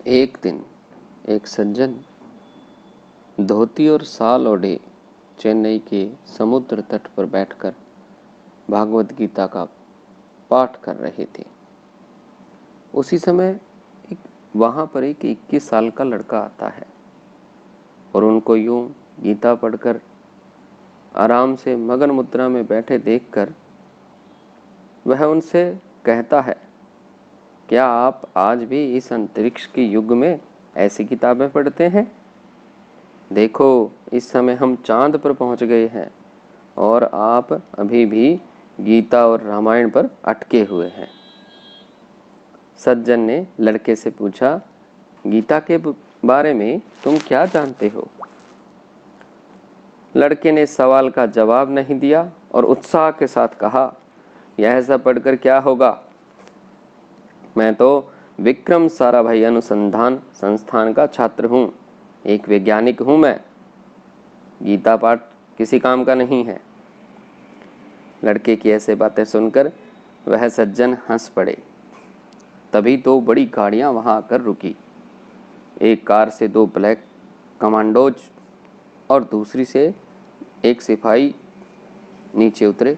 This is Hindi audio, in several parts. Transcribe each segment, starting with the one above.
एक दिन एक सज्जन धोती और शाल ओढ़े चेन्नई के समुद्र तट पर बैठकर भागवत गीता का पाठ कर रहे थे। उसी समय वहां पर एक 21 साल का लड़का आता है और उनको यूं गीता पढ़कर आराम से मगन मुद्रा में बैठे देखकर वह उनसे कहता है, क्या आप आज भी इस अंतरिक्ष के युग में ऐसी किताबें पढ़ते हैं? देखो, इस समय हम चांद पर पहुंच गए हैं और आप अभी भी गीता और रामायण पर अटके हुए हैं। सज्जन ने लड़के से पूछा, गीता के बारे में तुम क्या जानते हो? लड़के ने सवाल का जवाब नहीं दिया और उत्साह के साथ कहा, यह सब पढ़कर क्या होगा? मैं तो विक्रम साराभाई अनुसंधान संस्थान का छात्र हूं, एक वैज्ञानिक हूं मैं। गीता पाठ किसी काम का नहीं है। लड़के की ऐसे बातें सुनकर वह सज्जन हंस पड़े। तभी दो बड़ी गाड़ियां वहां आकर रुकी। एक कार से दो ब्लैक कमांडोज और दूसरी से एक सिपाही नीचे उतरे।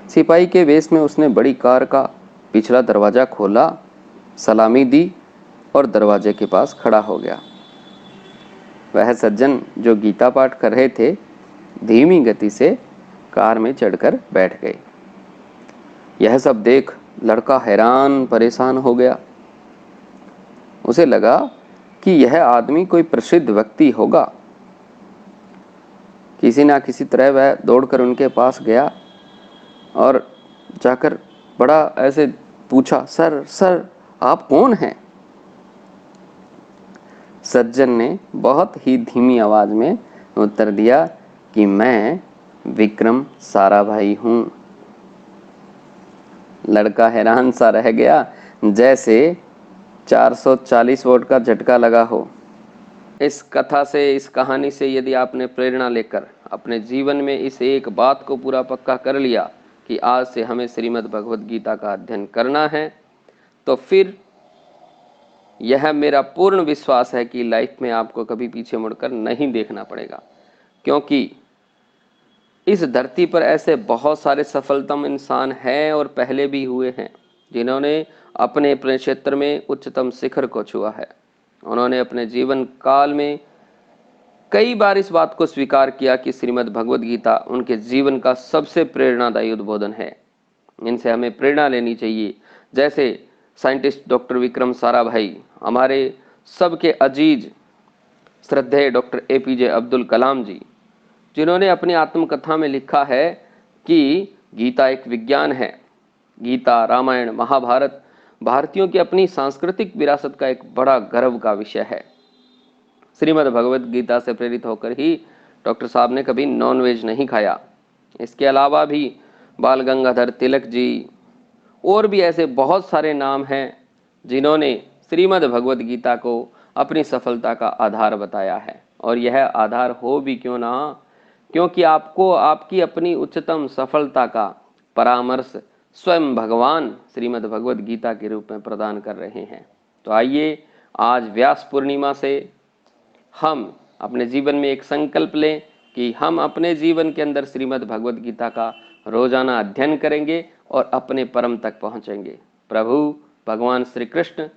सिपाही के वेश में उसने बड़ी कार का पिछला दरवाजा खोला, सलामी दी और दरवाजे के पास खड़ा हो गया। वह सज्जन जो गीता पाठ कर रहे थे, धीमी गति से कार में चढ़कर बैठ गए। यह सब देख लड़का हैरान परेशान हो गया। उसे लगा कि यह आदमी कोई प्रसिद्ध व्यक्ति होगा। किसी ना किसी तरह वह दौड़कर उनके पास गया और जाकर बड़ा ऐसे पूछा, सर सर आप कौन हैं? सज्जन ने बहुत ही धीमी आवाज में उत्तर दिया कि मैं विक्रम साराभाई हूं। लड़का हैरान सा रह गया, जैसे 440 वोल्ट का झटका लगा हो। इस कथा से, इस कहानी से यदि आपने प्रेरणा लेकर अपने जीवन में इस एक बात को पूरा पक्का कर लिया कि आज से हमें श्रीमद् भगवद गीता का अध्ययन करना है, तो फिर यह मेरा पूर्ण विश्वास है कि लाइफ में आपको कभी पीछे मुड़कर नहीं देखना पड़ेगा। क्योंकि इस धरती पर ऐसे बहुत सारे सफलतम इंसान हैं और पहले भी हुए हैं, जिन्होंने अपने अपने क्षेत्र में उच्चतम शिखर को छुआ है। उन्होंने अपने जीवन काल में कई बार इस बात को स्वीकार किया कि श्रीमद् भगवद गीता उनके जीवन का सबसे प्रेरणादायी उद्बोधन है। इनसे हमें प्रेरणा लेनी चाहिए। जैसे साइंटिस्ट डॉक्टर विक्रम साराभाई, हमारे सबके अजीज श्रद्धेय डॉक्टर APJ अब्दुल कलाम जी, जिन्होंने अपनी आत्मकथा में लिखा है कि गीता एक विज्ञान है। गीता, रामायण, महाभारत भारतीयों की अपनी सांस्कृतिक विरासत का एक बड़ा गर्व का विषय है। श्रीमद् भगवद गीता से प्रेरित होकर ही डॉक्टर साहब ने कभी नॉनवेज नहीं खाया। इसके अलावा भी बाल गंगाधर तिलक जी और भी ऐसे बहुत सारे नाम हैं जिन्होंने श्रीमद् भगवद गीता को अपनी सफलता का आधार बताया है। और यह आधार हो भी क्यों ना, क्योंकि आपको आपकी अपनी उच्चतम सफलता का परामर्श स्वयं भगवान श्रीमद् भगवद गीता के रूप में प्रदान कर रहे हैं। तो आइए आज व्यास पूर्णिमा से हम अपने जीवन में एक संकल्प लें कि हम अपने जीवन के अंदर श्रीमद् भगवद गीता का रोजाना अध्ययन करेंगे और अपने परम तक पहुंचेंगे। प्रभु भगवान श्री कृष्ण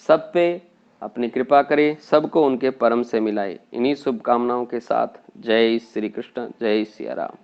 सब पे अपनी कृपा करे, सबको उनके परम से मिलाए। इन्हीं शुभकामनाओं के साथ जय श्री कृष्ण, जय सिया राम।